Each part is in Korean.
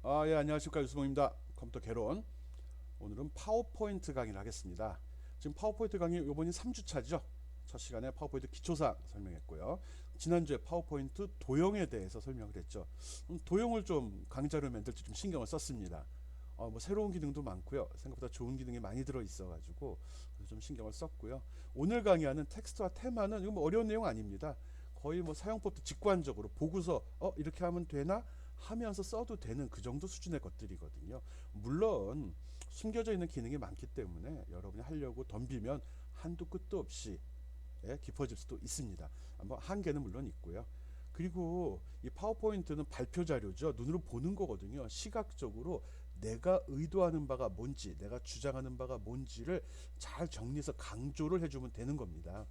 예, 안녕하십니까. 유수봉입니다. 컴퓨터 개론. 오늘은 파워포인트 강의를 하겠습니다. 지금 파워포인트 강의 요번이 3주차죠. 첫 시간에 파워포인트 기초사항 설명했고요. 지난주에 파워포인트 도형에 대해서 설명을 했죠. 도형을 좀 강좌를 만들 때 좀 신경을 썼습니다. 뭐 새로운 기능도 많고요. 생각보다 좋은 기능이 많이 들어 있어가지고 좀 신경을 썼고요. 오늘 강의하는 텍스트와 테마는 이거 뭐 어려운 내용 아닙니다. 거의 뭐 사용법도 직관적으로 보고서 이렇게 하면 되나 하면서 써도 되는 그 정도 수준의 것들이거든요. 물론 숨겨져 있는 기능이 많기 때문에 여러분이 하려고 덤비면 한도 끝도 없이 깊어질 수도 있습니다. 뭐 한계는 물론 있고요. 그리고 이 파워포인트는 발표 자료죠. 눈으로 보는 거거든요. 시각적으로 내가 의도하는 바가 뭔지, 내가 주장하는 바가 뭔지를 잘 정리해서 강조를 해주면 되는 겁니다.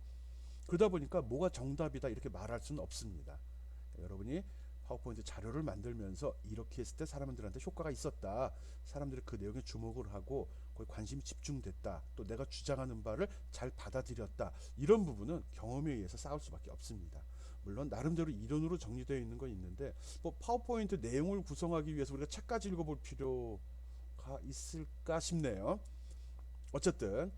그러다 보니까 뭐가 정답이다 이렇게 말할 수는 없습니다. 여러분이 파워포인트 자료를 만들면서 이렇게 했을 때 사람들한테 효과가 있었다. 사람들이 그 내용에 주목을 하고 거기 관심이 집중됐다. 또 내가 주장하는 바를 잘 받아들였다. 이런 부분은 경험에 의해서 쌓을 수밖에 없습니다. 물론 나름대로 이론으로 정리되어 있는 건 있는데 뭐 파워포인트 내용을 구성하기 위해서 우리가 책까지 읽어볼 필요가 있을까 싶네요. 어쨌든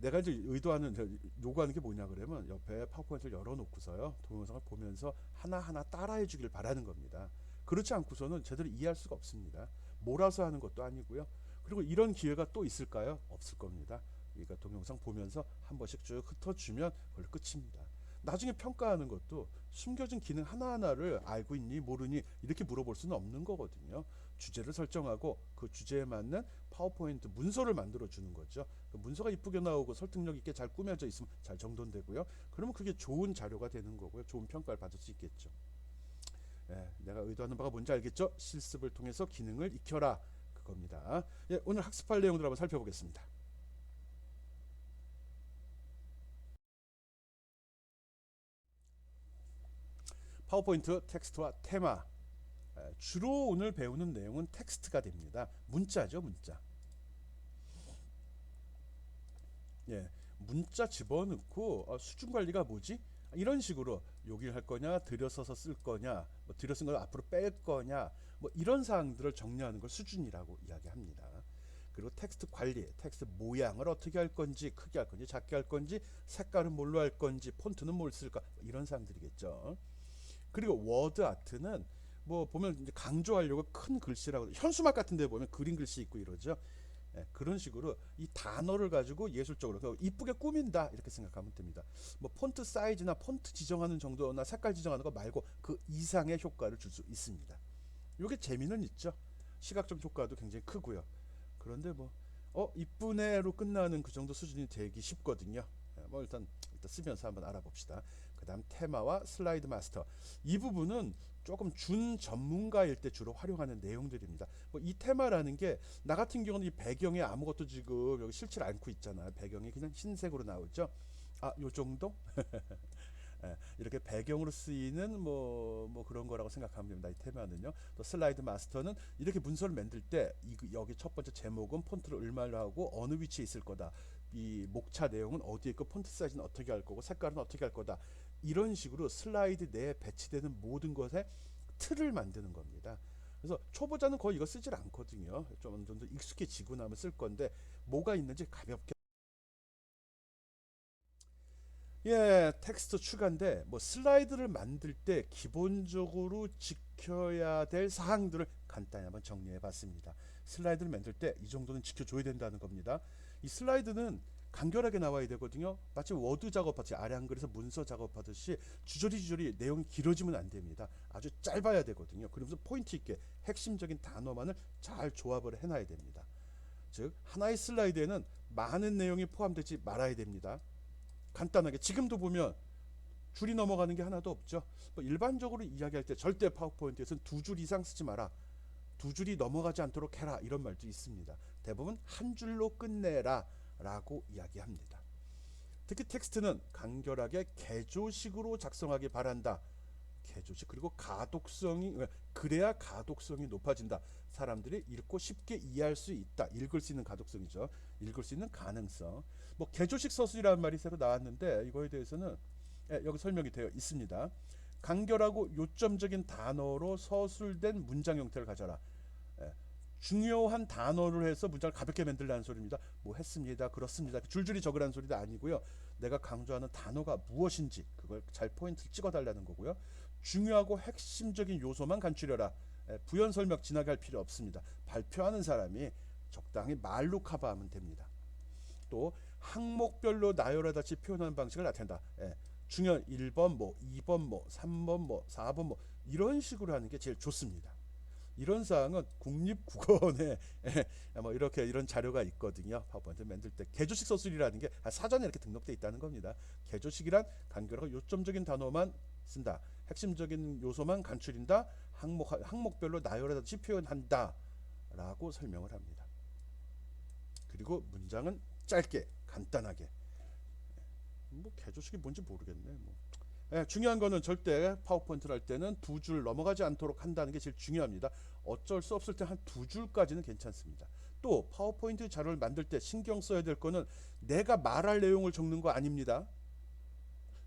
내가 이제 의도하는 요구하는 게 뭐냐 그러면 옆에 파워포인트를 열어놓고서요 동영상을 보면서 하나하나 따라해 주길 바라는 겁니다. 그렇지 않고서는 제대로 이해할 수가 없습니다. 몰아서 하는 것도 아니고요. 그리고 이런 기회가 또 있을까요? 없을 겁니다. 그러니까 동영상 보면서 한 번씩 쭉 흩어주면 그걸로 끝입니다. 나중에 평가하는 것도 숨겨진 기능 하나하나를 알고 있니 모르니 이렇게 물어볼 수는 없는 거거든요. 주제를 설정하고 그 주제에 맞는 파워포인트 문서를 만들어 주는 거죠. 그 문서가 이쁘게 나오고 설득력 있게 잘 꾸며져 있으면 잘 정돈되고요. 그러면 그게 좋은 자료가 되는 거고요. 좋은 평가를 받을 수 있겠죠. 내가 의도하는 바가 뭔지 알겠죠? 실습을 통해서 기능을 익혀라. 그겁니다. 오늘 학습할 내용들 한번 살펴보겠습니다. 파워포인트 텍스트와 테마. 주로 오늘 배우는 내용은 텍스트가 됩니다. 문자죠, 문자. 문자 집어넣고 수준 관리가 뭐지? 이런 식으로 여기를 할 거냐, 들여서서 쓸 거냐, 뭐 들여쓴 걸 앞으로 뺄 거냐, 뭐 이런 사항들을 정리하는 걸 수준이라고 이야기합니다. 그리고 텍스트 관리, 텍스트 모양을 어떻게 할 건지, 크게 할 건지, 작게 할 건지, 색깔은 뭘로 할 건지, 폰트는 뭘 쓸까, 뭐 이런 사항들이겠죠. 그리고 워드 아트는 뭐 보면 이제 강조하려고 큰 글씨라고 현수막 같은 데 보면 그림 글씨 있고 이러죠. 그런 식으로 이 단어를 가지고 예술적으로 이쁘게 꾸민다 이렇게 생각하면 됩니다. 뭐 폰트 사이즈나 폰트 지정하는 정도나 색깔 지정하는 거 말고 그 이상의 효과를 줄 수 있습니다. 이게 재미는 있죠. 시각적 효과도 굉장히 크고요. 그런데 뭐 이쁘네로 끝나는 그 정도 수준이 되기 쉽거든요. 뭐 일단 쓰면서 한번 알아봅시다. 그 다음 테마와 슬라이드 마스터. 이 부분은 조금 준 전문가일 때 주로 활용하는 내용들입니다. 뭐 이 테마라는 게 나 같은 경우는 이 배경에 아무것도 지금 여기 실질 않고 있잖아요. 배경이 그냥 흰색으로 나오죠. 요 정도? 이렇게 배경으로 쓰이는 뭐 그런 거라고 생각하면 됩니다. 이 테마는요. 또 슬라이드 마스터는 이렇게 문서를 만들 때 여기 첫 번째 제목은 폰트를 얼마로 하고 어느 위치에 있을 거다. 이 목차 내용은 어디에 있고 폰트 사이즈는 어떻게 할 거고 색깔은 어떻게 할 거다. 이런 식으로 슬라이드 내에 배치되는 모든 것에 틀을 만드는 겁니다. 그래서 초보자는 거의 이거 쓰질 않거든요. 좀 어느 정도 익숙해지고 나면 쓸 건데 뭐가 있는지 가볍게 텍스트 추가인데 뭐 슬라이드를 만들 때 기본적으로 지켜야 될 사항들을 간단히 한번 정리해 봤습니다. 슬라이드를 만들 때 이 정도는 지켜줘야 된다는 겁니다. 이 슬라이드는 간결하게 나와야 되거든요. 마치 워드 작업하듯이 아래 한글에서 문서 작업하듯이 주저리 내용이 길어지면 안 됩니다. 아주 짧아야 되거든요. 그러면서 포인트 있게 핵심적인 단어만을 잘 조합을 해놔야 됩니다. 즉 하나의 슬라이드에는 많은 내용이 포함되지 말아야 됩니다. 간단하게 지금도 보면 줄이 넘어가는 게 하나도 없죠. 뭐 일반적으로 이야기할 때 절대 파워포인트에서는 두 줄 이상 쓰지 마라. 두 줄이 넘어가지 않도록 해라. 이런 말도 있습니다. 대부분 한 줄로 끝내라 라고 이야기합니다. 특히 텍스트는 간결하게 개조식으로 작성하기 바란다. 개조식 그리고 가독성이 그래야 가독성이 높아진다. 사람들이 읽고 쉽게 이해할 수 있다. 읽을 수 있는 가독성이죠. 읽을 수 있는 가능성. 뭐 개조식 서술이라는 말이 새로 나왔는데 이거에 대해서는 여기 설명이 되어 있습니다. 간결하고 요점적인 단어로 서술된 문장 형태를 가져라. 중요한 단어를 해서 문장을 가볍게 만들라는 소리입니다. 뭐 했습니다, 그렇습니다, 줄줄이 적으라는 소리도 아니고요. 내가 강조하는 단어가 무엇인지 그걸 잘 포인트를 찍어달라는 거고요. 중요하고 핵심적인 요소만 간추려라. 부연 설명 진하게 할 필요 없습니다. 발표하는 사람이 적당히 말로 커버하면 됩니다. 또 항목별로 나열하듯이 표현하는 방식을 나타낸다. 중요한 1번 뭐 2번 뭐 3번 뭐 4번 뭐 이런 식으로 하는 게 제일 좋습니다. 이런 사항은 국립국어원에 뭐 이렇게 이런 자료가 있거든요. 파워포인트 만들 때 개조식 서술이라는 게 사전에 이렇게 등록돼 있다는 겁니다. 개조식이란 간결하고 요점적인 단어만 쓴다. 핵심적인 요소만 간추린다. 항목별로 나열하듯이 표현한다. 라고 설명을 합니다. 그리고 문장은 짧게 간단하게. 뭐 개조식이 뭔지 모르겠네. 뭐. 중요한 거는 절대 파워포인트를 할 때는 두 줄 넘어가지 않도록 한다는 게 제일 중요합니다. 어쩔 수 없을 때 한 두 줄까지는 괜찮습니다. 또 파워포인트 자료를 만들 때 신경 써야 될 거는 내가 말할 내용을 적는 거 아닙니다.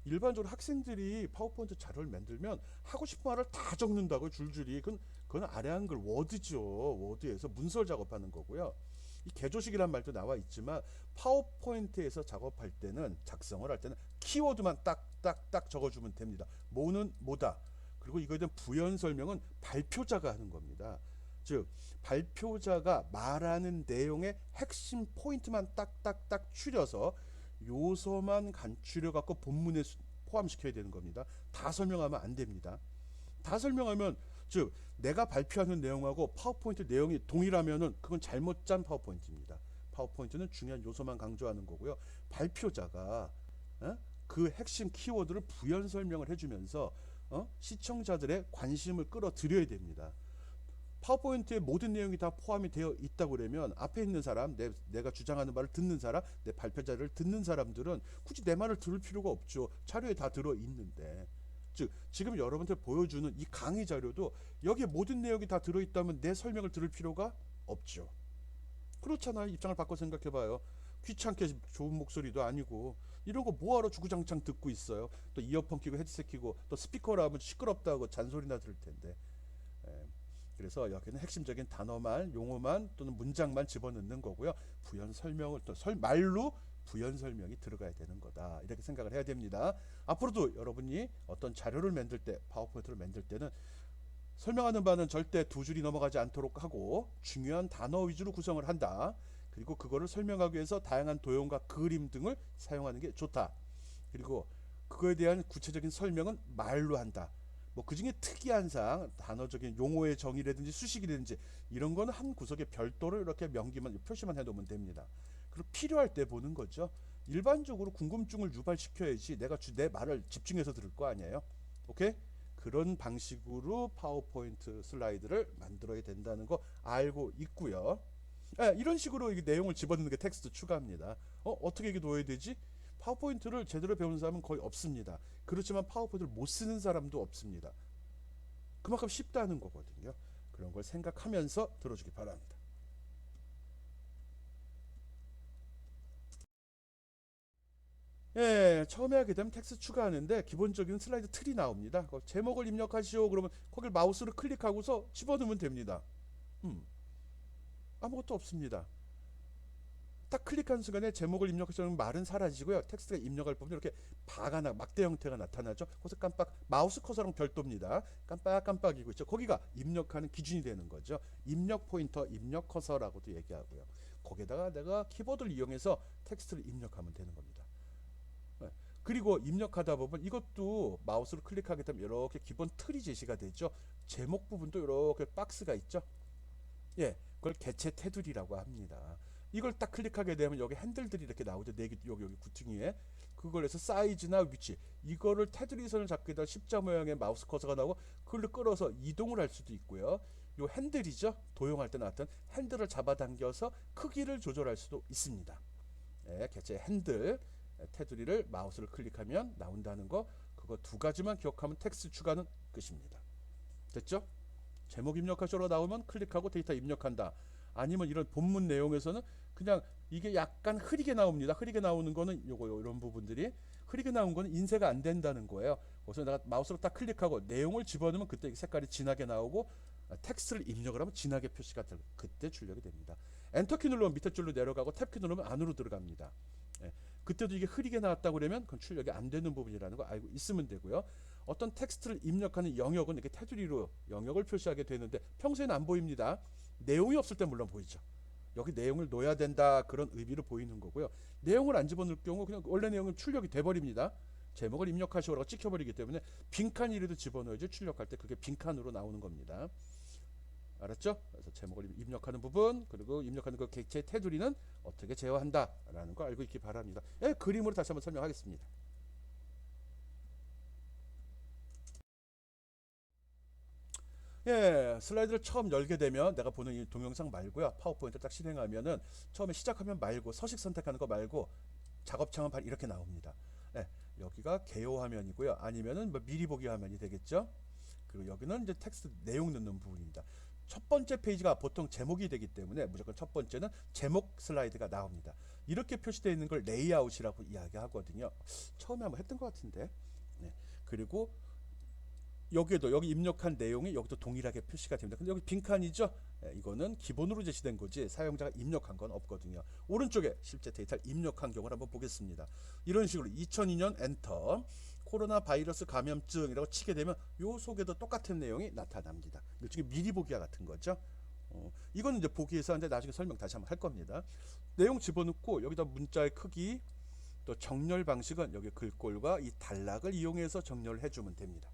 일반적으로 학생들이 파워포인트 자료를 만들면 하고 싶은 말을 다 적는다고요. 줄줄이. 그건 아래 한글 워드죠. 워드에서 문서 작업하는 거고요. 이 개조식이란 말도 나와 있지만 파워포인트에서 작업할 때는 작성을 할 때는 키워드만 딱딱딱 적어주면 됩니다. 뭐는 뭐다. 그리고 이거에 대한 부연 설명은 발표자가 하는 겁니다. 즉 발표자가 말하는 내용의 핵심 포인트만 딱딱딱 추려서 요소만 간추려 갖고 본문에 포함시켜야 되는 겁니다. 다 설명하면 안 됩니다. 다 설명하면 즉 내가 발표하는 내용하고 파워포인트 내용이 동일하면은 그건 잘못 짠 파워포인트입니다. 파워포인트는 중요한 요소만 강조하는 거고요. 발표자가 그 핵심 키워드를 부연 설명을 해주면서 시청자들의 관심을 끌어들여야 됩니다. 파워포인트의 모든 내용이 다 포함이 되어 있다고 그러면 앞에 있는 사람, 내가 주장하는 말을 듣는 사람, 내 발표 자료를 듣는 사람들은 굳이 내 말을 들을 필요가 없죠. 자료에 다 들어있는데. 즉 지금 여러분들 보여주는 이 강의 자료도 여기에 모든 내용이 다 들어있다면 내 설명을 들을 필요가 없죠. 그렇잖아요. 입장을 바꿔 생각해봐요. 귀찮게 좋은 목소리도 아니고 이런 거 뭐하러 주구장창 듣고 있어요. 또 이어폰 끼고 헤드셋 끼고 또 스피커로 하면 시끄럽다고 잔소리나 들을 텐데. 그래서 여기는 핵심적인 단어만, 용어만 또는 문장만 집어넣는 거고요. 부연 설명을 또 말로 부연 설명이 들어가야 되는 거다. 이렇게 생각을 해야 됩니다. 앞으로도 여러분이 어떤 자료를 만들 때, 파워포인트를 만들 때는 설명하는 바는 절대 두 줄이 넘어가지 않도록 하고 중요한 단어 위주로 구성을 한다. 그리고 그거를 설명하기 위해서 다양한 도형과 그림 등을 사용하는 게 좋다. 그리고 그거에 대한 구체적인 설명은 말로 한다. 뭐 그중에 특이한 사항, 단어적인 용어의 정의라든지 수식이라든지 이런 거는 한 구석에 별도로 이렇게 명기만 표시만 해놓으면 됩니다. 그리고 필요할 때 보는 거죠. 일반적으로 궁금증을 유발시켜야지 내가 내 말을 집중해서 들을 거 아니에요. 오케이? 그런 방식으로 파워포인트 슬라이드를 만들어야 된다는 거 알고 있고요. 이런 식으로 이 내용을 집어넣는 게 텍스트 추가입니다. 어떻게 이게 넣어야 되지? 파워포인트를 제대로 배우는 사람은 거의 없습니다. 그렇지만 파워포인트를 못 쓰는 사람도 없습니다. 그만큼 쉽다는 거거든요. 그런 걸 생각하면서 들어주기 바랍니다. 처음에 하게 되면 텍스트 추가하는데 기본적인 슬라이드 틀이 나옵니다. 제목을 입력하시오. 그러면 거길 마우스로 클릭하고서 집어넣으면 됩니다. 아무것도 없습니다. 딱 클릭한 순간에 제목을 입력하시면 말은 사라지고요. 텍스트가 입력할 부분이 이렇게 막대 형태가 나타나죠. 거기서 깜빡 마우스 커서랑 별도입니다. 깜빡깜빡이고 있죠. 거기가 입력하는 기준이 되는 거죠. 입력 포인터, 입력 커서라고도 얘기하고요. 거기에다가 내가 키보드를 이용해서 텍스트를 입력하면 되는 겁니다. 그리고 입력하다 보면 이것도 마우스로 클릭하게 되면 이렇게 기본 틀이 제시가 되죠. 제목 부분도 이렇게 박스가 있죠. 그걸 개체 테두리라고 합니다. 이걸 딱 클릭하게 되면 여기 핸들들이 이렇게 나오죠. 여기 구퉁이에. 그걸 해서 사이즈나 위치, 이거를 테두리 선을 잡게 되면 십자 모양의 마우스 커서가 나오고 그걸 끌어서 이동을 할 수도 있고요. 요 핸들이죠. 도용할 때 나왔던 핸들을 잡아당겨서 크기를 조절할 수도 있습니다. 개체 핸들, 테두리를 마우스를 클릭하면 나온다는 거, 그거 두 가지만 기억하면 텍스트 추가는 끝입니다. 됐죠? 제목 입력하셔로 나오면 클릭하고 데이터 입력한다. 아니면 이런 본문 내용에서는 그냥 이게 약간 흐리게 나옵니다. 흐리게 나오는 거는 요거 이런 부분들이 흐리게 나온 거는 인쇄가 안 된다는 거예요. 그래서 내가 마우스로 딱 클릭하고 내용을 집어넣으면 그때 색깔이 진하게 나오고 텍스트를 입력을 하면 진하게 표시가 될 그때 출력이 됩니다. 엔터키 누르면 밑에 줄로 내려가고 탭키 누르면 안으로 들어갑니다. 예, 그때도 이게 흐리게 나왔다고 그러면 그건 출력이 안 되는 부분이라는 거 알고 있으면 되고요. 어떤 텍스트를 입력하는 영역은 이렇게 테두리로 영역을 표시하게 되는데 평소에는 안 보입니다. 내용이 없을 때 물론 보이죠. 여기 내용을 넣어야 된다 그런 의미로 보이는 거고요. 내용을 안 집어넣을 경우 그냥 원래 내용은 출력이 돼버립니다. 제목을 입력하시오라고 찍혀버리기 때문에 빈칸이라도 집어넣어야지 출력할 때 그게 빈칸으로 나오는 겁니다. 알았죠? 그래서 제목을 입력하는 부분 그리고 입력하는 그 객체 테두리는 어떻게 제어한다라는 거 알고 있기 바랍니다. 예, 그림으로 다시 한번 설명하겠습니다. 예, 슬라이드를 처음 열게 되면 내가 보는 이 동영상 말고요. 파워포인트 딱 실행하면은 처음에 시작하면 말고 서식 선택하는 거 말고 작업창은 바로 이렇게 나옵니다. 예, 여기가 개요 화면이고요. 아니면은 뭐 미리 보기 화면이 되겠죠. 그리고 여기는 이제 텍스트 내용 넣는 부분입니다. 첫 번째 페이지가 보통 제목이 되기 때문에 무조건 첫 번째는 제목 슬라이드가 나옵니다. 이렇게 표시되어 있는 걸 레이아웃이라고 이야기하거든요. 처음에 한번 했던 것 같은데. 네. 그리고 여기에도 여기 입력한 내용이 여기도 동일하게 표시가 됩니다. 근데 여기 빈칸이죠? 예, 이거는 기본으로 제시된 거지 사용자가 입력한 건 없거든요. 오른쪽에 실제 데이터를 입력한 경우를 한번 보겠습니다. 이런 식으로 2002년 엔터 코로나 바이러스 감염증이라고 치게 되면 요 속에도 똑같은 내용이 나타납니다. 일종의 미리 보기와 같은 거죠. 이거는 이제 보기에서 하는데 나중에 설명 다시 한번 할 겁니다. 내용 집어넣고 여기다 문자의 크기 또 정렬 방식은 여기 글꼴과 이 단락을 이용해서 정렬을 해주면 됩니다.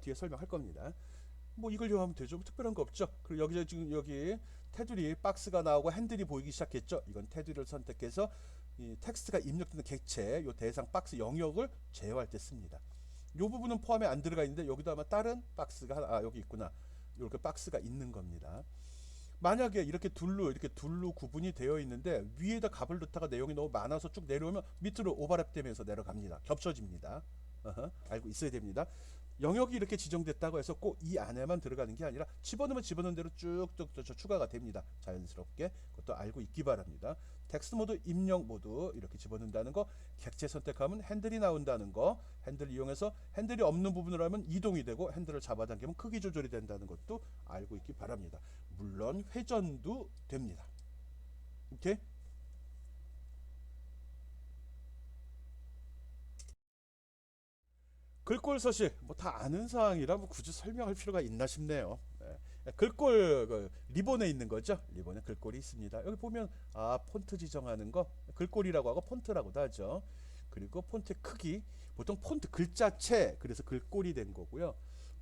뒤에 설명할 겁니다. 뭐 이걸 이용하면 되죠. 뭐 특별한 거 없죠. 그리고 여기 지금 여기 테두리 박스가 나오고 핸들이 보이기 시작했죠. 이건 테두리를 선택해서 이 텍스트가 입력되는 객체 요 대상 박스 영역을 제어할 때 씁니다. 요 부분은 포함에 안 들어가 있는데 여기도 아마 다른 박스가 여기 있구나. 이렇게 박스가 있는 겁니다. 만약에 이렇게 둘로 구분이 되어 있는데 위에다 값을 넣다가 내용이 너무 많아서 쭉 내려오면 밑으로 오버랩 되면서 내려갑니다. 겹쳐집니다. 알고 있어야 됩니다. 영역이 이렇게 지정됐다고 해서 꼭 이 안에만 들어가는 게 아니라 집어넣으면 집어넣은 대로 쭉쭉 추가가 됩니다. 자연스럽게 그것도 알고 있기 바랍니다. 텍스트 모드, 입력 모드 이렇게 집어넣는다는 거, 객체 선택하면 핸들이 나온다는 거, 핸들 이용해서 핸들이 없는 부분으로 하면 이동이 되고 핸들을 잡아당기면 크기 조절이 된다는 것도 알고 있기 바랍니다. 물론 회전도 됩니다. 오케이? 글꼴 서식 뭐 다 아는 사항이라 뭐 굳이 설명할 필요가 있나 싶네요. 글꼴 리본에 있는 거죠. 리본에 글꼴이 있습니다. 여기 보면 폰트 지정하는 거 글꼴이라고 하고 폰트라고도 하죠. 그리고 폰트 크기 보통 폰트 글자체 그래서 글꼴이 된 거고요.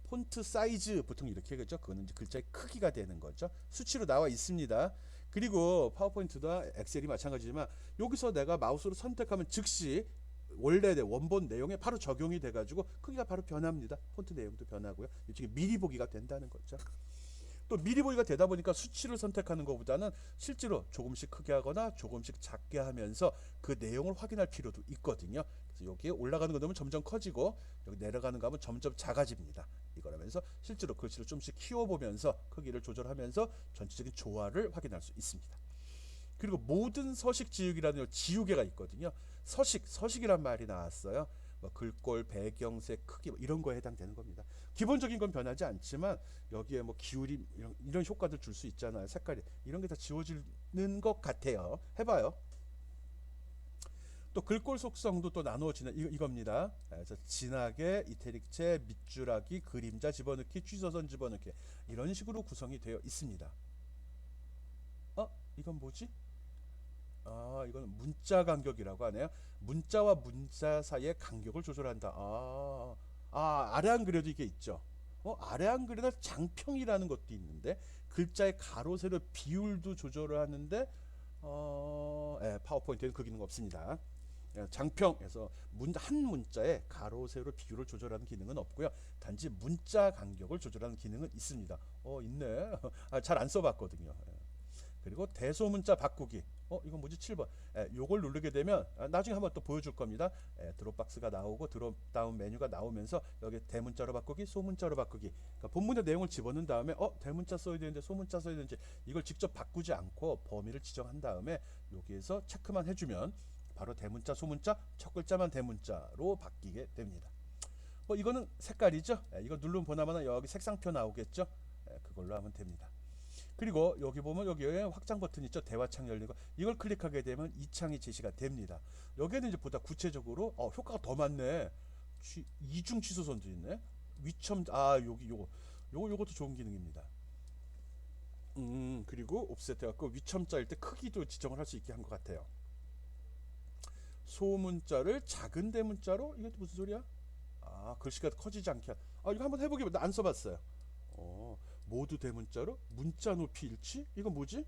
폰트 사이즈 보통 이렇게 하겠죠. 그거는 이제 글자의 크기가 되는 거죠. 수치로 나와 있습니다. 그리고 파워포인트나 엑셀이 마찬가지지만 여기서 내가 마우스로 선택하면 즉시 원래 원본 내용에 바로 적용이 돼가지고 크기가 바로 변합니다. 폰트 내용도 변하고요. 일종의 미리 보기가 된다는 거죠. 또 미리 보기가 되다 보니까 수치를 선택하는 것보다는 실제로 조금씩 크게 하거나 조금씩 작게 하면서 그 내용을 확인할 필요도 있거든요. 그래서 여기에 올라가는 거 넣으면 점점 커지고 여기 내려가는 거 하면 점점 작아집니다. 이거라면서 실제로 글씨를 좀씩 키워보면서 크기를 조절하면서 전체적인 조화를 확인할 수 있습니다. 그리고 모든 서식 지우기라는 지우개가 있거든요. 서식이란 말이 나왔어요. 뭐 글꼴, 배경색, 크기 뭐 이런 거에 해당되는 겁니다. 기본적인 건 변하지 않지만 여기에 뭐 기울임 이런 효과들 줄 수 있잖아요. 색깔이 이런 게 다 지워지는 것 같아요. 해봐요. 또 글꼴 속성도 또 나누어지는 이겁니다. 그래서 진하게 이태릭체, 밑줄하기, 그림자 집어넣기, 취소선 집어넣기 이런 식으로 구성이 되어 있습니다. 이건 뭐지? 이건 문자 간격이라고 하네요. 문자와 문자 사이의 간격을 조절한다. 아래 안 그려도 이게 있죠. 아래 안 그려도 장평이라는 것도 있는데 글자의 가로 세로 비율도 조절을 하는데 파워포인트에는 그 기능 없습니다. 장평에서 한 문자의 가로 세로 비율을 조절하는 기능은 없고요. 단지 문자 간격을 조절하는 기능은 있습니다. 있네. 잘 안 써봤거든요. 그리고 대소문자 바꾸기. 이건 뭐지? 7번. 요걸 누르게 되면 나중에 한번 또 보여줄 겁니다. 드롭박스가 나오고 드롭다운 메뉴가 나오면서 여기 대문자로 바꾸기, 소문자로 바꾸기. 그러니까 본문의 내용을 집어넣은 다음에 대문자 써야 되는데 소문자 써야 되는지 이걸 직접 바꾸지 않고 범위를 지정한 다음에 여기에서 체크만 해주면 바로 대문자, 소문자, 첫 글자만 대문자로 바뀌게 됩니다. 이거는 색깔이죠. 이거 누르면 보나마나 여기 색상표 나오겠죠. 그걸로 하면 됩니다. 그리고 여기 보면 여기에 확장 버튼 있죠. 대화창 열리고 이걸 클릭하게 되면 이 창이 제시가 됩니다. 여기에는 이제 보다 구체적으로 효과가 더 많네. 이중 취소선도 있네. 위첨 여기 요것도 좋은 기능입니다. 그리고 옵셋 해갖고 위첨자일 때 크기도 지정을 할 수 있게 한 것 같아요. 소문자를 작은 대문자로 이게 또 무슨 소리야? 글씨가 커지지 않게. 이거 한번 해보기. 나 안 써봤어요. 모두 대문자로 문자 높이 일치? 이건 뭐지?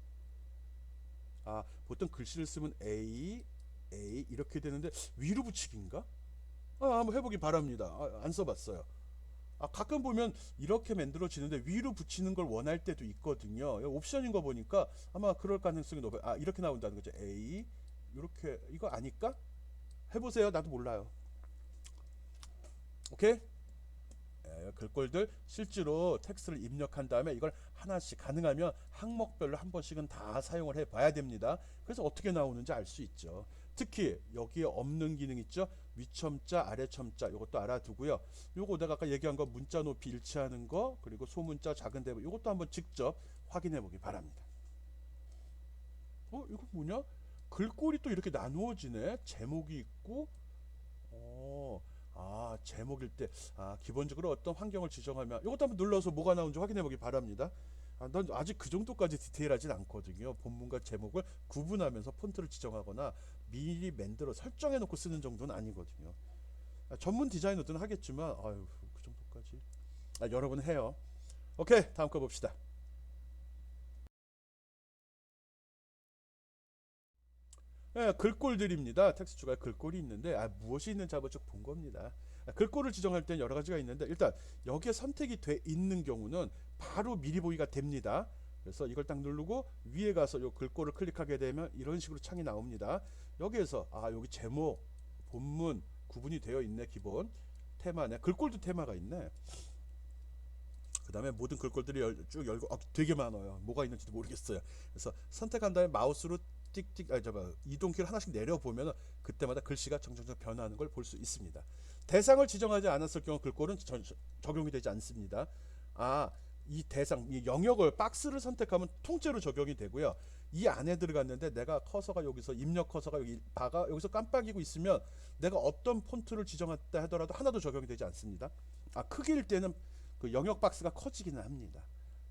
보통 글씨를 쓰면 A 이렇게 되는데 위로 붙이기인가? 한번 해보기 바랍니다. 안 써봤어요. 가끔 보면 이렇게 만들어지는데 위로 붙이는 걸 원할 때도 있거든요. 옵션인 거 보니까 아마 그럴 가능성이 높아요. 이렇게 나온다는 거죠. A 이렇게. 이거 아닐까? 해보세요. 나도 몰라요. 오케이? 글꼴들 실제로 텍스트를 입력한 다음에 이걸 하나씩 가능하면 항목별로 한 번씩은 다 사용을 해 봐야 됩니다. 그래서 어떻게 나오는지 알 수 있죠. 특히 여기에 없는 기능 있죠. 위첨자 아래첨자 이것도 알아두고요. 요거 내가 아까 얘기한 거 문자 높이 일치하는 거 그리고 소문자 작은 대문 이것도 한번 직접 확인해 보기 바랍니다. 이거 뭐냐? 글꼴이 또 이렇게 나누어지네. 제목이 있고 제목일 때 기본적으로 어떤 환경을 지정하면 이것도 한번 눌러서 뭐가 나오는지 확인해 보기 바랍니다. 난 아직 그 정도까지 디테일하진 않거든요. 본문과 제목을 구분하면서 폰트를 지정하거나 미리 만들어 설정해 놓고 쓰는 정도는 아니거든요. 전문 디자이너들은 하겠지만 그 정도까지 여러분 해요. 오케이, 다음 거 봅시다. 글꼴들입니다. 텍스트 추가에 글꼴이 있는데 무엇이 있는지 한번 쭉 본 겁니다. 글꼴을 지정할 때는 여러 가지가 있는데 일단 여기에 선택이 돼 있는 경우는 바로 미리 보기가 됩니다. 그래서 이걸 딱 누르고 위에 가서 요 글꼴을 클릭하게 되면 이런 식으로 창이 나옵니다. 여기에서 여기 제목, 본문 구분이 되어 있네. 기본 테마네. 글꼴도 테마가 있네. 그 다음에 모든 글꼴들이 쭉 열고 되게 많아요. 뭐가 있는지도 모르겠어요. 그래서 선택한 다음에 마우스로 띡띡 이동키를 하나씩 내려보면 그때마다 글씨가 점점 변화하는 걸 볼 수 있습니다. 대상을 지정하지 않았을 경우 글꼴은 적용이 되지 않습니다. 이 대상, 이 영역을 박스를 선택하면 통째로 적용이 되고요. 이 안에 들어갔는데 내가 커서가 여기서 입력 커서가 여기서 깜빡이고 있으면 내가 어떤 폰트를 지정했다 하더라도 하나도 적용이 되지 않습니다. 크기일 때는 그 영역 박스가 커지기는 합니다.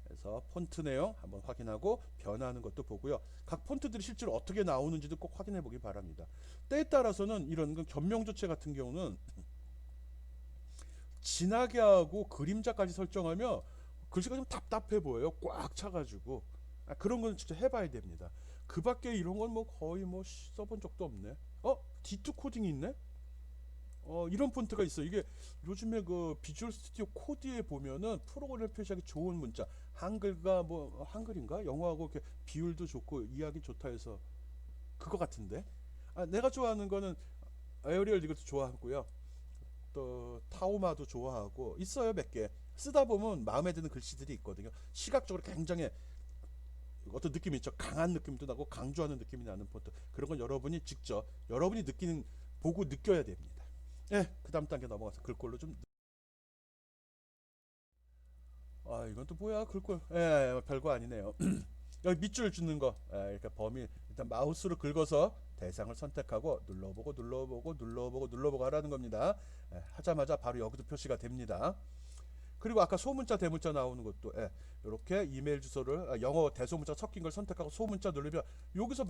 그래서 폰트 내용 한번 확인하고 변화하는 것도 보고요. 각 폰트들이 실제로 어떻게 나오는지도 꼭 확인해 보기 바랍니다. 때에 따라서는 이런 겸용 조체 같은 경우는 진하게 하고 그림자까지 설정하면 글씨가 좀 답답해 보여요. 꽉 차가지고. 그런 건 진짜 해봐야 됩니다. 그 밖에 이런 건 거의 써본 적도 없네. D2 코딩이 있네? 이런 폰트가 있어. 이게 요즘에 그 비주얼 스튜디오 코드에 보면은 프로그램 표시하기 좋은 문자. 한글과 한글인가? 영어하고 이렇게 비율도 좋고 이해하기 좋다 해서 그거 같은데. 내가 좋아하는 거는 에어리얼 이것도 좋아하고요. 또 타오마도 좋아하고 있어요. 몇 개. 쓰다 보면 마음에 드는 글씨들이 있거든요. 시각적으로 굉장히 어떤 느낌이 있죠. 강한 느낌도 나고 강조하는 느낌이 나는 폰트. 그런 건 여러분이 직접 여러분이 보고 느껴야 됩니다. 그 다음 단계 넘어가서 글꼴로 좀. 이건 또 뭐야 글꼴. 별거 아니네요. 여기 밑줄 주는 거. 이렇게 범위 일단 마우스로 긁어서 대상을 선택하고 눌러보고 하라는 겁니다. 하자마자 바로 여기도 표시가 됩니다. 그리고 아까 소문자 대문자 나오는 것도 이렇게 이메일 주소를 영어 대소문자 섞인 걸 선택하고 소문자 누르면 여기서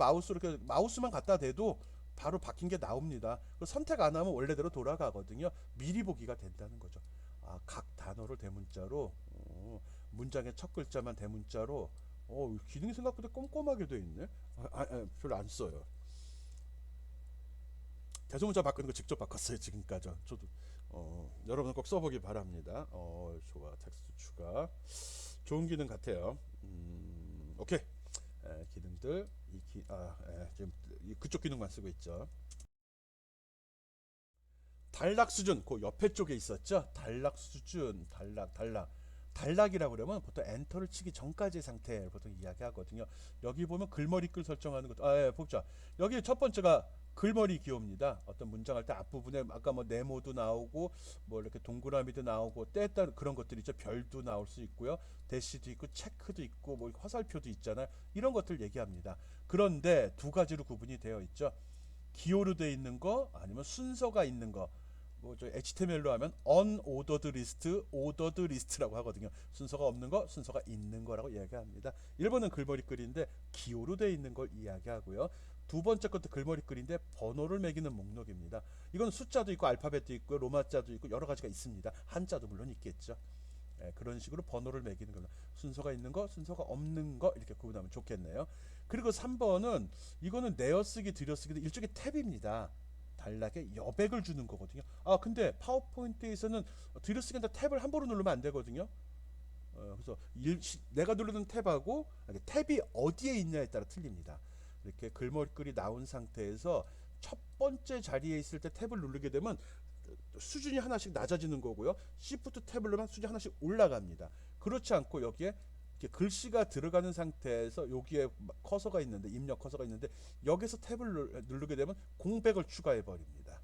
마우스만 갖다 대도 바로 바뀐 게 나옵니다. 선택 안 하면 원래대로 돌아가거든요. 미리 보기가 된다는 거죠. 각 단어를 대문자로 문장의 첫 글자만 대문자로 기능이 생각보다 꼼꼼하게 돼 있네. 별로 안 써요. 대소문자 바꾸는 거 직접 바꿨어요. 지금까지. 저도 여러분 꼭 써보기 바랍니다. 좋아. 텍스트 추가 좋은 기능 같아요. 오케이. 기능들 지금 그쪽 기능만 쓰고 있죠. 단락 수준 그 옆에 쪽에 있었죠. 단락 수준 단락이라고 그러면 보통 엔터를 치기 전까지의 상태를 보통 이야기하거든요. 여기 보면 글머리 글 설정하는 것도 보자. 여기 첫 번째가 글머리 기호입니다. 어떤 문장 할 때 앞부분에 아까 뭐 네모도 나오고 뭐 이렇게 동그라미도 나오고 때에 따른 그런 것들 있죠. 별도 나올 수 있고요. 대시도 있고 체크도 있고 뭐 화살표도 있잖아요. 이런 것들 얘기합니다. 그런데 두 가지로 구분이 되어 있죠. 기호로 되어 있는 거 아니면 순서가 있는 거. 뭐 저 HTML로 하면 unordered list, ordered list라고 하거든요. 순서가 없는 거, 순서가 있는 거라고 이야기합니다. 1번은 글머리 글인데 기호로 되어 있는 걸 이야기하고요. 두 번째 것도 글머리 글인데 번호를 매기는 목록입니다. 이건 숫자도 있고 알파벳도 있고 로마자도 있고 여러 가지가 있습니다. 한자도 물론 있겠죠. 그런 식으로 번호를 매기는 걸로 순서가 있는 거, 순서가 없는 거 이렇게 구분하면 좋겠네요. 그리고 3번은 이거는 내어쓰기, 들여쓰기도 일종의 탭입니다. 단락에 여백을 주는 거거든요. 아 근데 파워포인트에서는 들여쓰기한테 탭을 함부로 누르면 안 되거든요. 그래서 내가 누르는 탭하고 탭이 어디에 있냐에 따라 틀립니다. 이렇게 글머리글이 나온 상태에서 첫 번째 자리에 있을 때 탭을 누르게 되면 수준이 하나씩 낮아지는 거고요. Shift 탭을 누르면 수준이 하나씩 올라갑니다. 그렇지 않고 여기에 이렇게 글씨가 들어가는 상태에서 여기에 커서가 있는데 입력 커서가 있는데 여기서 탭을 누르게 되면 공백을 추가해 버립니다.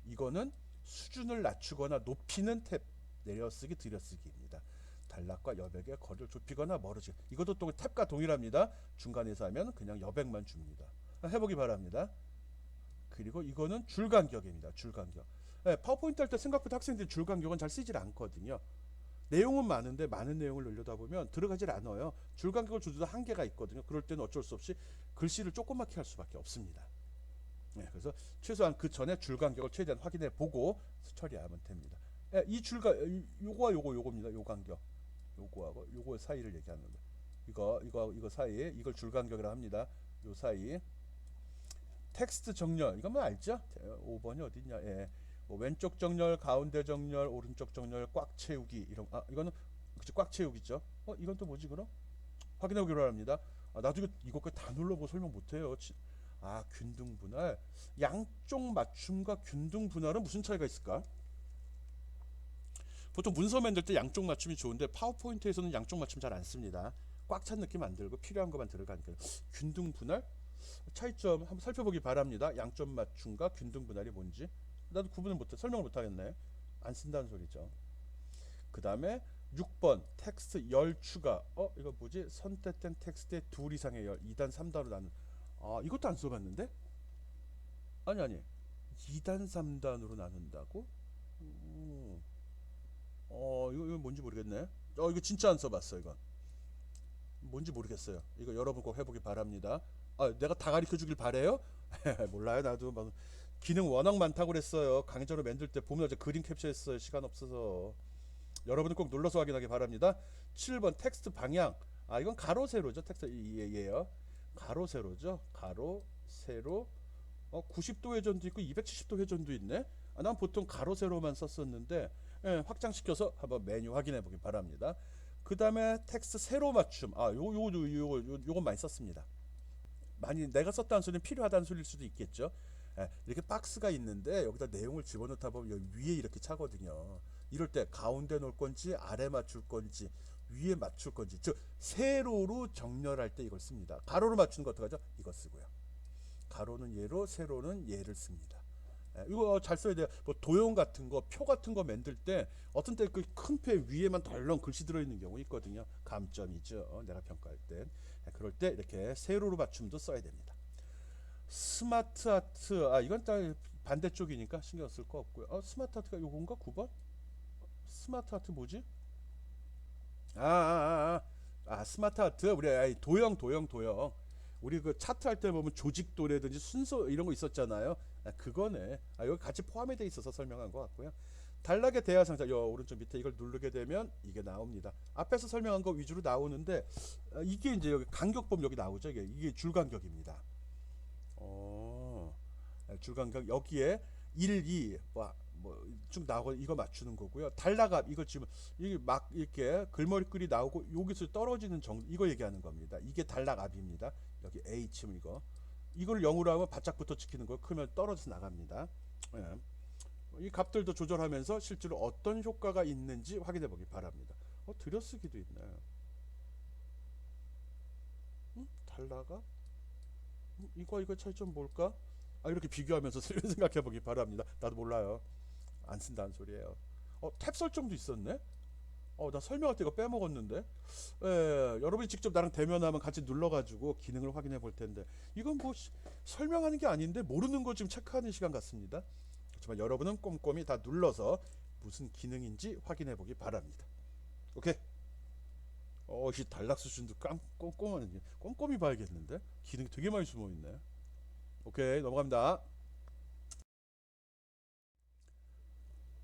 이거는 수준을 낮추거나 높이는 탭, 내려쓰기, 들여쓰기입니다. 단락과 여백의 거리를 좁히거나 멀어지기. 이것도 또 탭과 동일합니다. 중간에서 하면 그냥 여백만 줍니다. 해보기 바랍니다. 그리고 이거는 줄간격입니다. 줄간격. 파워포인트 할 때 생각보다 학생들이 줄간격은 잘 쓰질 않거든요. 내용은 많은데 많은 내용을 넣으려다 보면 들어가질 않아요. 줄간격을 줘도 한계가 있거든요. 그럴 때는 어쩔 수 없이 글씨를 조그맣게 할 수밖에 없습니다. 그래서 최소한 그 전에 줄간격을 최대한 확인해 보고 처리하면 됩니다. 이 줄간 요거와 요거입니다. 요 간격. 요거하고 요거 사이를 얘기하는 거. 이거 사이에 이걸 줄간격이라 합니다. 요 사이. 텍스트 정렬 이건 뭐 알죠? 5번이 어딨냐? 뭐 왼쪽 정렬, 가운데 정렬, 오른쪽 정렬, 꽉 채우기 이런 이거는 그치 꽉 채우기죠. 이건 또 뭐지 그럼? 확인해 보기로 합니다. 나도 이것까지 다 눌러보고 설명 못해요. 균등 분할. 양쪽 맞춤과 균등 분할은 무슨 차이가 있을까? 보통 문서 만들 때 양쪽 맞춤이 좋은데 파워포인트에서는 양쪽 맞춤 잘 안 씁니다. 꽉 찬 느낌 안 들고 필요한 것만 들어가니까. 균등 분할? 차이점 한번 살펴보기 바랍니다. 양쪽 맞춤과 균등 분할이 뭔지. 나도 구분을 못해 설명을 못하겠네. 안 쓴다는 소리죠. 그 다음에 6번 텍스트 열 추가. 이거 뭐지? 선택된 텍스트의 둘 이상의 열 2단 3단으로 나눈. 이것도 안 써봤는데? 아니 2단 3단으로 나눈다고? 이거 뭔지 모르겠네. 이거 진짜 안 써봤어. 이건 뭔지 모르겠어요. 이거 여러분 꼭 해보기 바랍니다. 내가 다 가르쳐 주길 바래요? 몰라요. 나도 막 기능 워낙 많다고 그랬어요. 강의자로 만들 때 보면 어제 그림 캡처했어요. 시간 없어서. 여러분은 꼭 눌러서 확인하기 바랍니다. 7번 텍스트 방향. 이건 가로 세로죠. 텍스트 얘예요. 가로 세로죠. 가로 세로. 90도 회전도 있고 270도 회전도 있네. 난 보통 가로 세로만 썼었는데 확장시켜서 한번 메뉴 확인해 보기 바랍니다. 그 다음에 텍스트 세로 맞춤. 요건 많이 썼습니다. 많이 내가 썼다는 소리는 필요하다는 소리일 수도 있겠죠. 이렇게 박스가 있는데 여기다 내용을 집어넣다 보면 여기 위에 이렇게 차거든요. 이럴 때 가운데 놓을 건지 아래 맞출 건지 위에 맞출 건지 즉 세로로 정렬할 때 이걸 씁니다. 가로로 맞추는 거 어떡하죠? 이거 쓰고요. 가로는 얘로 세로는 얘를 씁니다. 이거 잘 써야 돼요. 뭐 도형 같은 거, 표 같은 거 만들 때 어떤 때 그 큰 표 위에만 덜렁 글씨 들어있는 경우 있거든요. 감점이죠. 내가 평가할 때. 그럴 때 이렇게 세로로 맞춤도 써야 됩니다. 스마트 아트. 이건 딱 반대쪽이니까 신경 쓸 거 없고요. 스마트 아트가 요건가? 9번? 스마트 아트 뭐지? 스마트 아트. 우리 도형. 우리 그 차트 할 때 보면 조직도라든지 순서 이런 거 있었잖아요. 그거네. 여기 같이 포함이 돼 있어서 설명한 것 같고요. 단락의 대화 상자 요 오른쪽 밑에 이걸 누르게 되면 이게 나옵니다. 앞에서 설명한 거 위주로 나오는데 이게 이제 여기 간격법 여기 나오죠. 이게 줄간격입니다. 줄간격 여기에 1, 2 쭉 나오고 이거 맞추는 거고요. 단락압 이거 지금 이게 막 이렇게 글머리글이 나오고 여기서 떨어지는 이거 얘기하는 겁니다. 이게 단락압입니다. 여기 H 이걸 0으로 하면 바짝부터 지키는 거 크면 떨어져서 나갑니다. 이 값들도 조절하면서 실제로 어떤 효과가 있는지 확인해 보기 바랍니다. 들여쓰기도 있네. 단락압? 이거 차이점 뭘까? 이렇게 비교하면서 생각해 보기 바랍니다. 나도 몰라요. 안 쓴다는 소리예요. 탭 설정도 있었네. 나 설명할 때 이거 빼먹었는데. 여러분이 직접 나랑 대면하면 같이 눌러가지고 기능을 확인해 볼 텐데 이건 뭐 설명하는 게 아닌데 모르는 거 지금 체크하는 시간 같습니다. 그렇지만 여러분은 꼼꼼히 다 눌러서 무슨 기능인지 확인해 보기 바랍니다. 오케이. 이 단락 수준도 꼼꼼히 봐야겠는데 기능이 되게 많이 숨어 있네. 오케이, 넘어갑니다.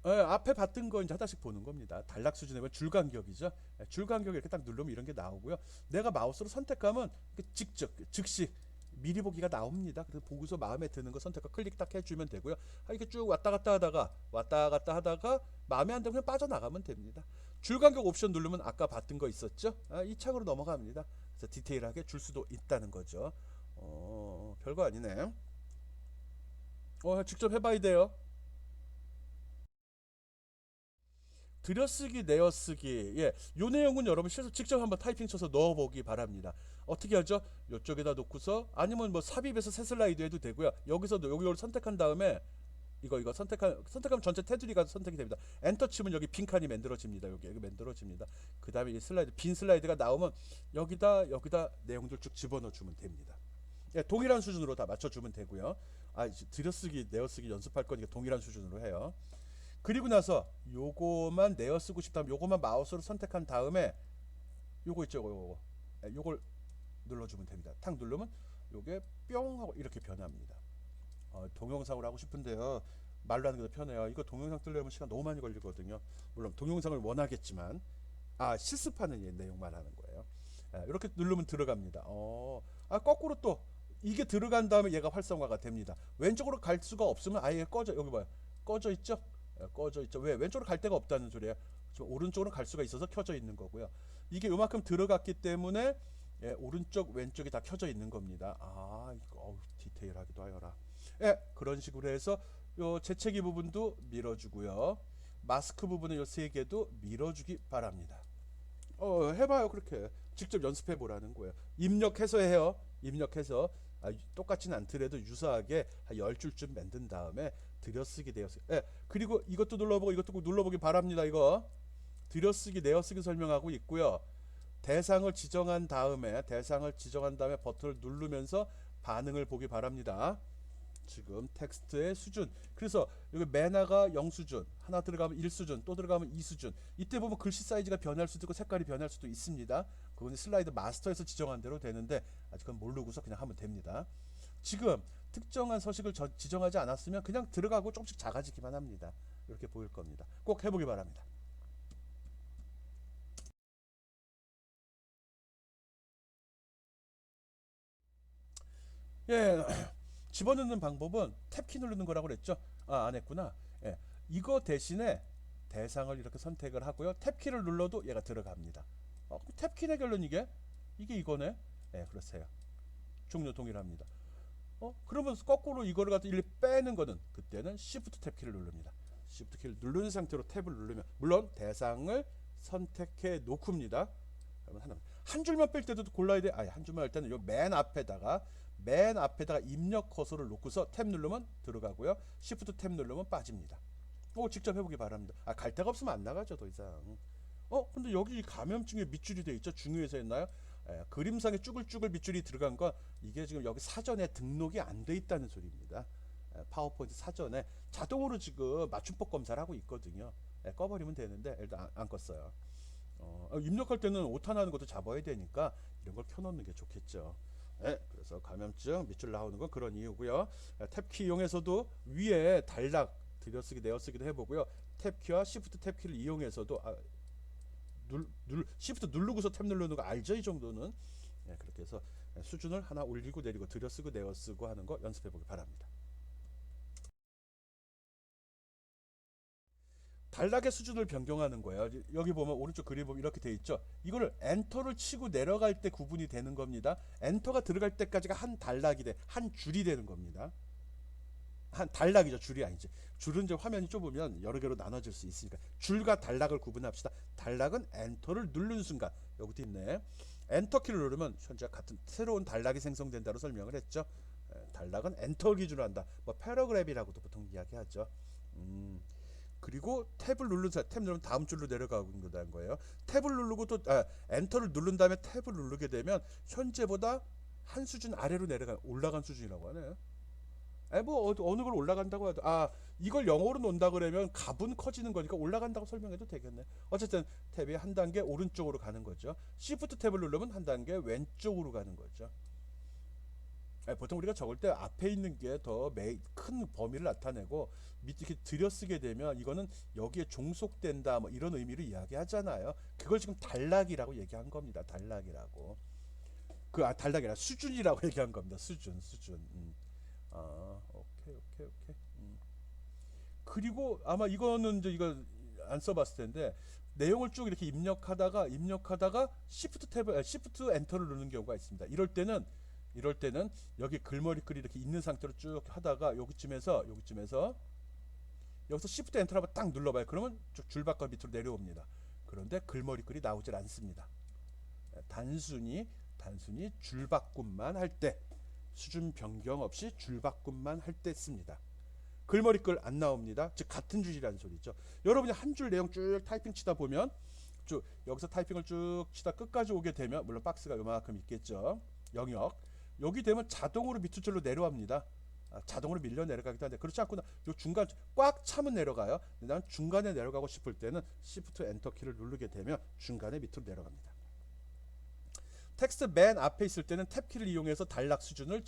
앞에 봤던 거 이제 하나씩 보는 겁니다. 단락 수준에 보면 줄 간격이죠. 줄 간격 이렇게 딱 누르면 이런 게 나오고요. 내가 마우스로 선택하면 즉시 미리 보기가 나옵니다. 그래서 보고서 마음에 드는 거 선택과 클릭 딱 해주면 되고요. 이렇게 쭉 왔다 갔다 하다가 마음에 안 들면 그냥 빠져나가면 됩니다. 줄 간격 옵션 누르면 아까 봤던 거 있었죠? 이 창으로 넘어갑니다. 그래서 디테일하게 줄 수도 있다는 거죠. 별거 아니네. 직접 해봐야 돼요. 들여쓰기, 내어쓰기. 요 내용은 여러분 직접 한번 타이핑 쳐서 넣어보기 바랍니다. 어떻게 하죠? 이쪽에다 놓고서 아니면 뭐 삽입해서 새 슬라이드 해도 되고요. 여기서 여기를 선택한 다음에 이거 선택하면 전체 테두리가 선택이 됩니다. 엔터 치면 여기 빈칸이 만들어집니다. 여기 만들어집니다. 그 다음에 이 슬라이드 빈 슬라이드가 나오면 여기다 내용들 쭉 집어넣어 주면 됩니다. 동일한 수준으로 다 맞춰주면 되고요. 이제 들여쓰기, 내어쓰기 연습할 거니까 동일한 수준으로 해요. 그리고 나서 요거만 내어 쓰고 싶다면 요거만 마우스로 선택한 다음에 요거 있죠, 요걸 눌러주면 됩니다. 탁 누르면 요게 뿅 하고 이렇게 변합니다. 동영상을 하고 싶은데요, 말로 하는 게 더 편해요. 이거 동영상 뜨려면 시간 너무 많이 걸리거든요. 물론 동영상을 원하겠지만 실습하는 내용만 하는 거예요. 이렇게 누르면 들어갑니다. 거꾸로 또 이게 들어간 다음에 얘가 활성화가 됩니다. 왼쪽으로 갈 수가 없으면 아예 꺼져. 여기 봐요, 꺼져 있죠? 꺼져 있죠. 왜? 왼쪽으로 갈 데가 없다는 소리예요. 오른쪽으로 갈 수가 있어서 켜져 있는 거고요. 이게 요만큼 들어갔기 때문에 오른쪽 왼쪽이 다 켜져 있는 겁니다. 디테일하기도 하여라. 그런 식으로 해서 요 재채기 부분도 밀어주고요. 마스크 부분의 요 세 개도 밀어주기 바랍니다. 해봐요. 그렇게 직접 연습해 보라는 거예요. 입력해서 해요. 입력해서 똑같진 않더라도 유사하게 한 10줄쯤 만든 다음에 들여쓰기, 내어쓰기. 그리고 이것도 눌러보고 이것도 꼭 눌러보기 바랍니다. 이거 들여쓰기, 내어쓰기 설명하고 있고요. 대상을 지정한 다음에 버튼을 누르면서 반응을 보기 바랍니다. 지금 텍스트의 수준. 그래서 여기 매나가 0수준, 하나 들어가면 1수준, 또 들어가면 2수준. 이때 보면 글씨 사이즈가 변할 수도 있고 색깔이 변할 수도 있습니다. 그건 슬라이드 마스터에서 지정한 대로 되는데 아직 그건 모르고서 그냥 하면 됩니다. 지금 특정한 서식을 지정하지 않았으면 그냥 들어가고 조금씩 작아지기만 합니다. 이렇게 보일 겁니다. 꼭 해보기 바랍니다. 집어넣는 방법은 탭키 누르는 거라고 그랬죠? 안 했구나. 이거 대신에 대상을 이렇게 선택을 하고요. 탭키를 눌러도 얘가 들어갑니다. 탭키네 결론 이게 이거네. 그렇세요. 종류 동일합니다. 그러면 거꾸로 이거를 갖다 일일이 빼는 거는 그때는 Shift 탭키를 누릅니다. Shift 키를 누른 상태로 탭을 누르면 물론 대상을 선택해 놓고입니다. 그러면 한 줄만 뺄 때도 골라야 돼. 한 줄만 할 때는 요 맨 앞에다가 입력 커서를 놓고서 탭 누르면 들어가고요. Shift 탭 누르면 빠집니다. 직접 해보기 바랍니다. 갈 데가 없으면 안 나가죠, 더 이상. 근데 여기 감염증에 밑줄이 돼 있죠. 중요해서 했나요? 그림상에 쭈글쭈글 밑줄이 들어간 건 이게 지금 여기 사전에 등록이 안 돼 있다는 소리입니다. 파워포인트 사전에 자동으로 지금 맞춤법 검사를 하고 있거든요. 꺼버리면 되는데 일단 안 껐어요. 입력할 때는 오타 나는 것도 잡아야 되니까 이런 걸 켜놓는 게 좋겠죠. 그래서 감염증 밑줄 나오는 건 그런 이유고요. 탭키 이용해서도 위에 단락 들여쓰기, 내어쓰기도 해보고요. 탭키와 Shift 탭키를 이용해서도 Shift 누르고서 탭 누르는 거 알죠? 이 정도는. 그렇게 해서 수준을 하나 올리고 내리고 들여쓰고 내어쓰고 하는 거 연습해보기 바랍니다. 단락의 수준을 변경하는 거예요. 여기 보면 오른쪽 그림 보면 이렇게 돼 있죠. 이거를 엔터를 치고 내려갈 때 구분이 되는 겁니다. 엔터가 들어갈 때까지가 한 단락이 한 줄이 되는 겁니다. 한 단락이죠. 줄이 아니지. 줄은 이제 화면이 좁으면 여러 개로 나눠질 수 있으니까 줄과 단락을 구분합시다. 단락은 엔터를 누른 순간 여기도 있네. 엔터 키를 누르면 현재 같은 새로운 단락이 생성된다고 설명을 했죠. 단락은 엔터 기준으로 한다. 뭐 패러그래프라고도 보통 이야기하죠. 그리고 탭을 누르자. 탭 누르면 다음 줄로 내려가는 거예요. 탭을 누르고 또 엔터를 누른 다음에 탭을 누르게 되면 현재보다 한 수준 아래로 올라간 수준이라고 하네요. 뭐 어느 걸 올라간다고 해도 이걸 영어로 놓는다 그러면 값은 커지는 거니까 올라간다고 설명해도 되겠네. 어쨌든 탭이 한 단계 오른쪽으로 가는 거죠. Shift 탭을 누르면 한 단계 왼쪽으로 가는 거죠. 보통 우리가 적을 때 앞에 있는 게 더 큰 범위를 나타내고 밑에 이렇게 들여쓰게 되면 이거는 여기에 종속된다 뭐 이런 의미로 이야기하잖아요. 그걸 지금 단락이라고 얘기한 겁니다. 단락이라고. 단락이라 수준이라고 얘기한 겁니다. 수준. 오케이. 그리고 아마 이거는 이제 이거 안 써봤을 텐데 내용을 쭉 이렇게 입력하다가 Shift 엔터를 누르는 경우가 있습니다. 이럴 때는 여기 글머리 글이 이렇게 있는 상태로 쭉 하다가 여기서 Shift 엔터를 한번 딱 눌러봐요. 그러면 쭉 줄바꿔 밑으로 내려옵니다. 그런데 글머리 글이 나오질 않습니다. 단순히 줄바꿈만 할 때, 수준 변경 없이 줄바꿈만 할 때 씁니다. 글머리 글 안 나옵니다. 즉 같은 줄이라는 소리죠. 여러분이 한 줄 내용 쭉 타이핑 치다 보면 쭉 여기서 타이핑을 쭉 치다 끝까지 오게 되면 물론 박스가 요만큼 있겠죠. 영역 여기 되면 자동으로 밑줄 줄로 내려갑니다. 자동으로 밀려 내려가기도 하는데 그렇지 않고는 요 중간 꽉 차면 내려가요. 근데 난 중간에 내려가고 싶을 때는 Shift 엔터 키를 누르게 되면 중간에 밑으로 내려갑니다. 텍스트 맨 앞에 있을 때는 탭 키를 이용해서 단락 수준을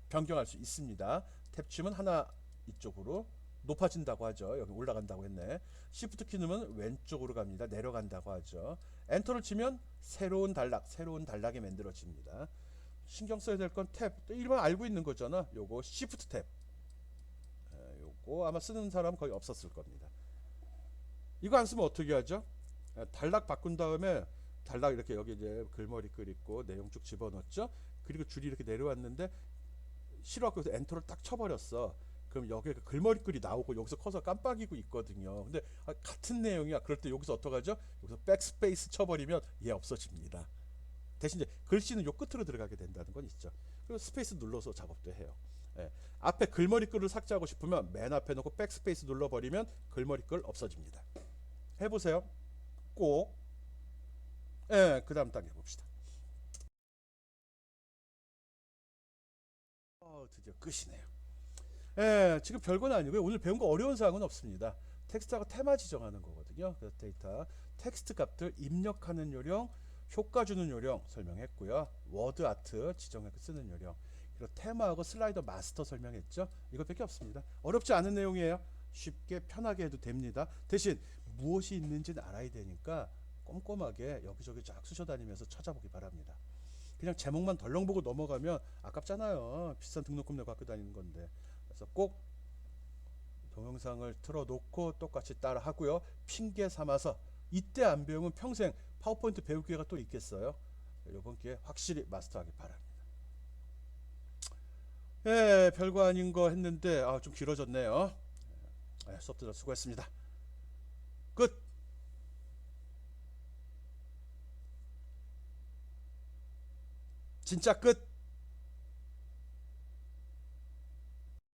변경할 수 있습니다. 탭 치면 하나 이쪽으로 높아진다고 하죠. 여기 올라간다고 했네. Shift 키 누르면 왼쪽으로 갑니다. 내려간다고 하죠. 엔터를 치면 새로운 단락이 만들어집니다. 신경 써야 될 건 탭. 일반 알고 있는 거잖아. 요거 Shift 탭. 요거 아마 쓰는 사람 거의 없었을 겁니다. 이거 안 쓰면 어떻게 하죠? 단락 바꾼 다음에 단락 이렇게 여기 이제 글머리 글 있고 내용 쭉 집어넣었죠. 그리고 줄이 이렇게 내려왔는데 싫어갖고 엔터를 딱 쳐버렸어. 그럼 여기에 글머리 글이 나오고 여기서 커서 깜빡이고 있거든요. 근데 같은 내용이야. 그럴 때 여기서 어떡하죠? 여기서 백스페이스 쳐버리면 얘 없어집니다. 대신 이제 글씨는 요 끝으로 들어가게 된다는 건 있죠. 그리고 스페이스 눌러서 작업도 해요. 앞에 글머리 글을 삭제하고 싶으면 맨 앞에 놓고 백스페이스 눌러버리면 글머리 글 없어집니다. 해보세요. 꼭. 그 다음 단계 봅시다. 드디어 끝이네요. 지금 별건 아니고요. 오늘 배운 거 어려운 사항은 없습니다. 텍스트하고 테마 지정하는 거거든요. 그래서 데이터, 텍스트 값들 입력하는 요령, 효과 주는 요령 설명했고요. 워드 아트 지정해서 쓰는 요령, 그리고 테마하고 슬라이더 마스터 설명했죠. 이것밖에 없습니다. 어렵지 않은 내용이에요. 쉽게 편하게 해도 됩니다. 대신 무엇이 있는지는 알아야 되니까 꼼꼼하게 여기저기 쫙 쑤셔다니면서 찾아보기 바랍니다. 그냥 제목만 덜렁 보고 넘어가면 아깝잖아요. 비싼 등록금 내고 갖고 다니는 건데. 그래서 꼭 동영상을 틀어놓고 똑같이 따라 하고요. 핑계 삼아서 이때 안 배우면 평생 파워포인트 배울 기회가 또 있겠어요. 이번 기회에 확실히 마스터하기 바랍니다. 별거 아닌 거 했는데 좀 길어졌네요. 수업들 수고했습니다. 끝. 진짜 끝.